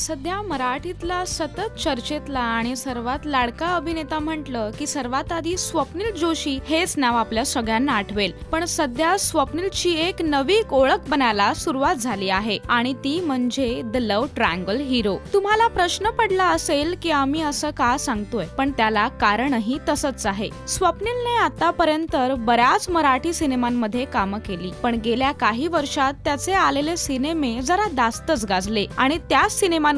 सध्या मराठीतला सतत चर्चेतला आणि सर्वात लाडका अभिनेता म्हटलं की सर्वात आधी स्वप्नील जोशी हेच नाव आपल्या सगळ्यांना आठवेल। पण सध्या स्वप्नीलची एक नवी ओळख बनायला सुरुवात झाली आहे आणि ती म्हणजे द लव्ह ट्रायंगल हिरो। तुम्हाला प्रश्न पडला असेल की आम्ही असं का सांगतोय, पण त्याला कारणही तसंच आहे। स्वप्नीलने आतापर्यंत बऱ्याच मराठी सिनेमांमध्ये कामं केली, पण गेल्या काही वर्षात त्याचे आलेले सिनेमे जरा जास्तच गाजले आणि त्या सिनेमांमध्ये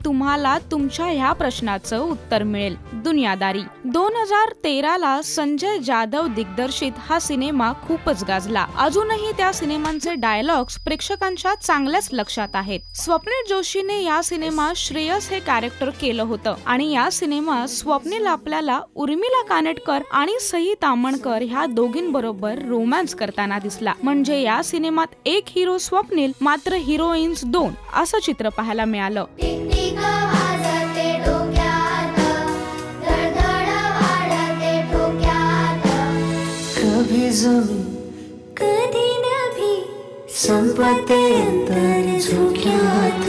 तुम्हाला तुमच्या ह्या प्रश्नाचं उत्तर मिळेल। दुनियादारी 2013 ला संजय जाधव दिग्दर्शित हा सिनेमा खूपच गाजला। अजूनही त्या सिनेमांचे डायलॉग्स प्रेक्षकांच्या चांगल्याच लक्षात आहेत। स्वप्नील जोशीने या सिनेमात श्रेयस हे कॅरेक्टर केलं होतं आणि या सिनेमात स्वप्नील आपल्याला उर्मिला कानेटकर आणि सई ताम्हणकर ह्या दोघींबरोबर रोमॅन्स करताना दिसला। म्हणजे या सिनेमात एक हिरो स्वप्नील मात्र हिरोईन्स दोन असं चित्र पाहायला मिळालं। कधी नभी संपते अंतर झोक्यात।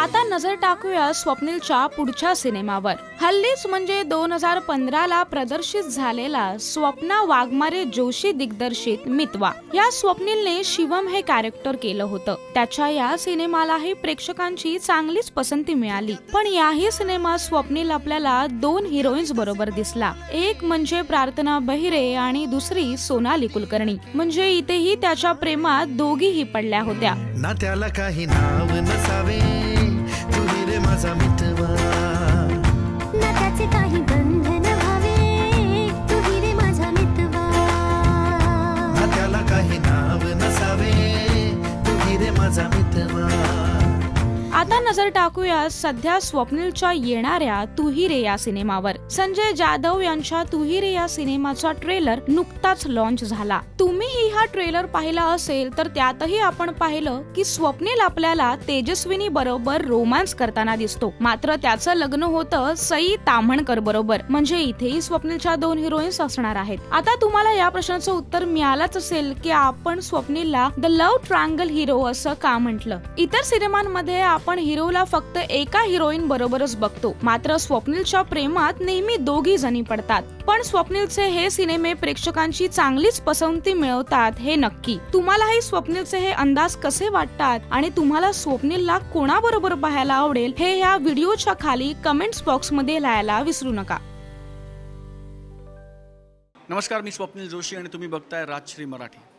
आता नजर टाकूया स्वप्नीलच्या पुढच्या सिनेमावर। हल्लीच म्हणजे 2015 ला प्रदर्शित झालेला स्वप्ना वाघमारे जोशी दिग्दर्शित मितवा या स्वप्नीलने शिवम हे कॅरेक्टर केलं होतं। त्याच्या या सिनेमालाही प्रेक्षकांची चांगलीच पसंती मिळाली, पण याही सिनेमात स्वप्नील आपल्याला दोन हिरोईन्स बरोबर दिसला। एक म्हणजे प्रार्थना बहिरे आणि दुसरी सोनाली कुलकर्णी। म्हणजे इथेही त्याच्या प्रेमात दोघीही पडल्या होत्या। ना त्याला काही नाव नसावे, तू हिरे माझा मितवा, ना त्याचे काही बंधन व्हावे, तू हिरे माझा मितवा, ना त्याला काही नाव नसावे, तू हिरे माझा मितवा। आता नजर टाकूया सध्या स्वप्नीलच्या येणाऱ्या तू ही रे या सिनेमावर। संजय जाधव यांच्या तू ही रे या सिनेमाचा ट्रेलर नुकताच लॉन्च झाला। तुम्हीही हा ट्रेलर पाहिला असेल तर त्यातही आपण पाहिलं की स्वप्नील आपल्याला तेजस्विनी बरोबर रोमॅन्स करताना दिसतो, मात्र त्याचं लग्न होतं सई ताम्हणकर बरोबर। म्हणजे इथेही स्वप्नीलच्या दोन हिरोईन्स असणार आहेत। आता तुम्हाला या प्रश्नाचं उत्तर मिळालंच असेल की आपण स्वप्नीलला द लव्ह ट्रायंगल हिरो असं का म्हटलं। इतर सिनेमांमध्ये आपण हिरोला फक्त एका हिरोईन बरोबरच बघतो, मात्र स्वप्नीलच्या प्रेमात नेहमी दोघी जणी पडतात। पण स्वप्नीलचे हे सिनेमे प्रेक्षकांची चांगलीच पसंती मिळवतात हे नक्की। तुम्हालाही स्वप्नीलचे हे अंदाज कसे वाटतात आणि तुम्हाला स्वप्नीलला कोणाबरोबर पाहायला आवडेल हे या व्हिडिओच्या खाली कमेंट्स बॉक्स मध्ये लिहायला विसरू नका। नमस्कार, मी स्वप्नील जोशी आणि तुम्ही बघताय राजश्री मराठी।